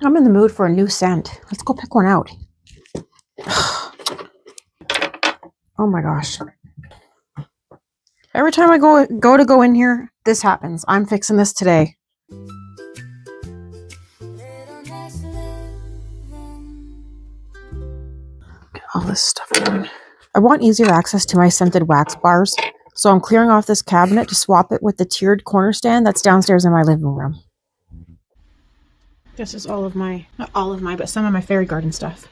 I'm in the mood for a new scent. Let's go pick one out. Oh my gosh. Every time I go in here, this happens. I'm fixing this today. Get all this stuff down. I want easier access to my scented wax bars, so I'm clearing off this cabinet to swap it with the tiered corner stand that's downstairs in my living room. This is all of my, not all of my, but some of my fairy garden stuff.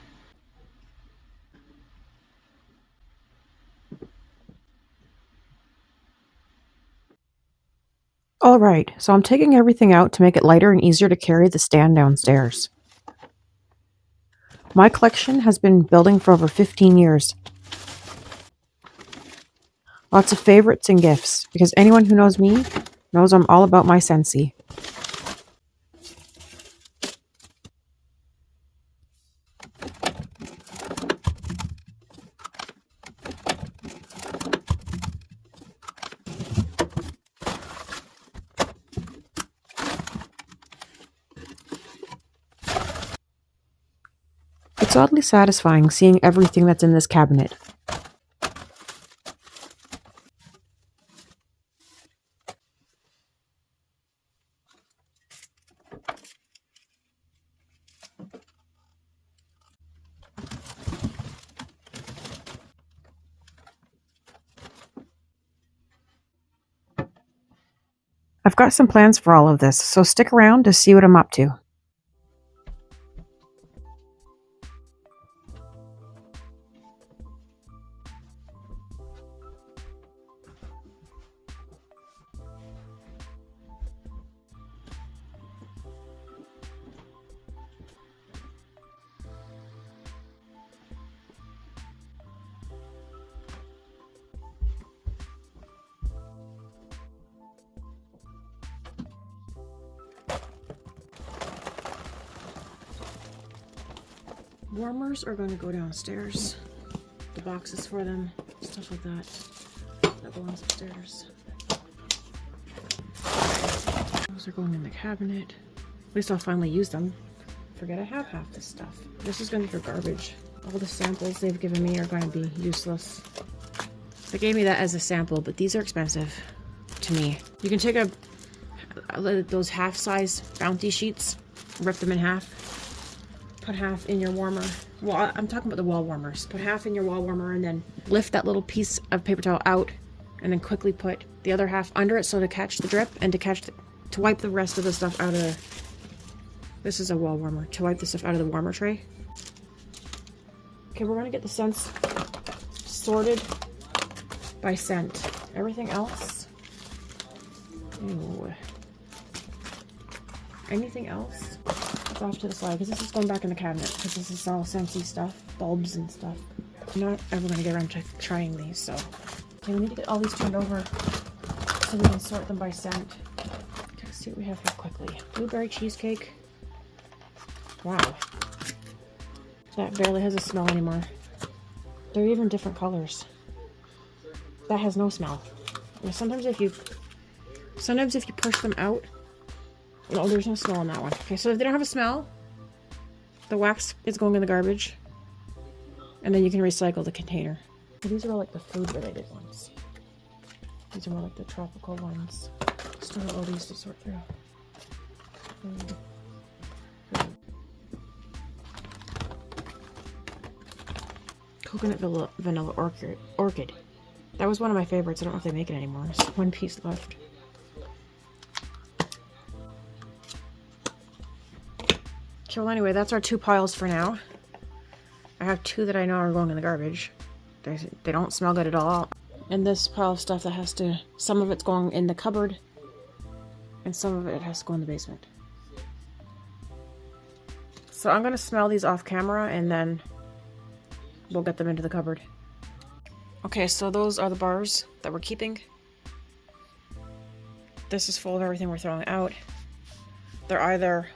Alright, so I'm taking everything out to make it lighter and easier to carry the stand downstairs. My collection has been building for over 15 years. Lots of favorites and gifts, because anyone who knows me knows I'm all about my Scentsy. It's oddly satisfying seeing everything that's in this cabinet. I've got some plans for all of this, so stick around to see what I'm up to. Warmers are going to go downstairs. The boxes for them, stuff like that. That belongs upstairs. Those are going in the cabinet. At least I'll finally use them. Forget I have half this stuff. This is going to be for garbage. All the samples they've given me are going to be useless. They gave me that as a sample, but these are expensive to me. You can take those half-size bounty sheets, rip them in half. Put half in your warmer. Well, I'm talking about the wall warmers. Put half in your wall warmer and then lift that little piece of paper towel out and then quickly put the other half under it so to catch the drip and to wipe the rest of the stuff out of this is a wall warmer, to wipe the stuff out of the warmer tray. Okay, we're gonna get the scents sorted by scent. Everything else, ew. Anything else off to the side, because this is going back in the cabinet, because this is all Scentsy stuff, bulbs and stuff. I'm not ever going to get around to trying these, so okay, we need to get all these turned over so we can sort them by scent. Okay, let's see what we have here quickly. Blueberry cheesecake. Wow, that barely has a smell anymore. They're even different colors. That has no smell. And sometimes if you push them out. No, there's no smell on that one. Okay, so if they don't have a smell, the wax is going in the garbage. And then you can recycle the container. These are all like the food-related ones. These are more like the tropical ones. Still have all these to sort through. Coconut vanilla orchid. That was one of my favorites. I don't know if they make it anymore. There's one piece left. Okay, well anyway, that's our two piles for now. I have two that I know are going in the garbage. They don't smell good at all. And this pile of stuff that has to, some of it's going in the cupboard, and some of it has to go in the basement. So I'm gonna smell these off camera and then we'll get them into the cupboard. Okay, so those are the bars that we're keeping. This is full of everything we're throwing out. They're either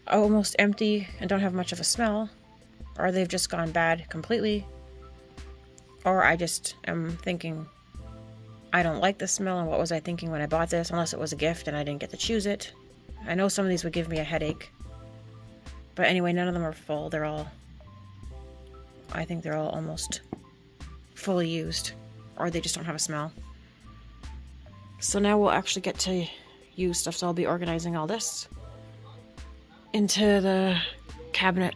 almost empty and don't have much of a smell, or they've just gone bad completely, or I just am thinking I don't like the smell and what was I thinking when I bought this, unless it was a gift and I didn't get to choose it. I know some of these would give me a headache, But anyway, none of them are full. They're all, I think they're all almost fully used, or they just don't have a smell. So now we'll actually get to use stuff, so I'll be organizing all this into the cabinet.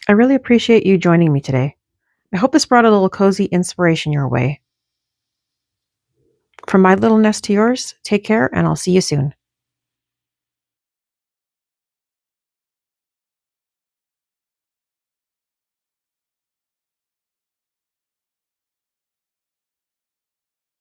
I really appreciate you joining me today. I hope this brought a little cozy inspiration your way. From my little nest to yours, take care, and I'll see you soon.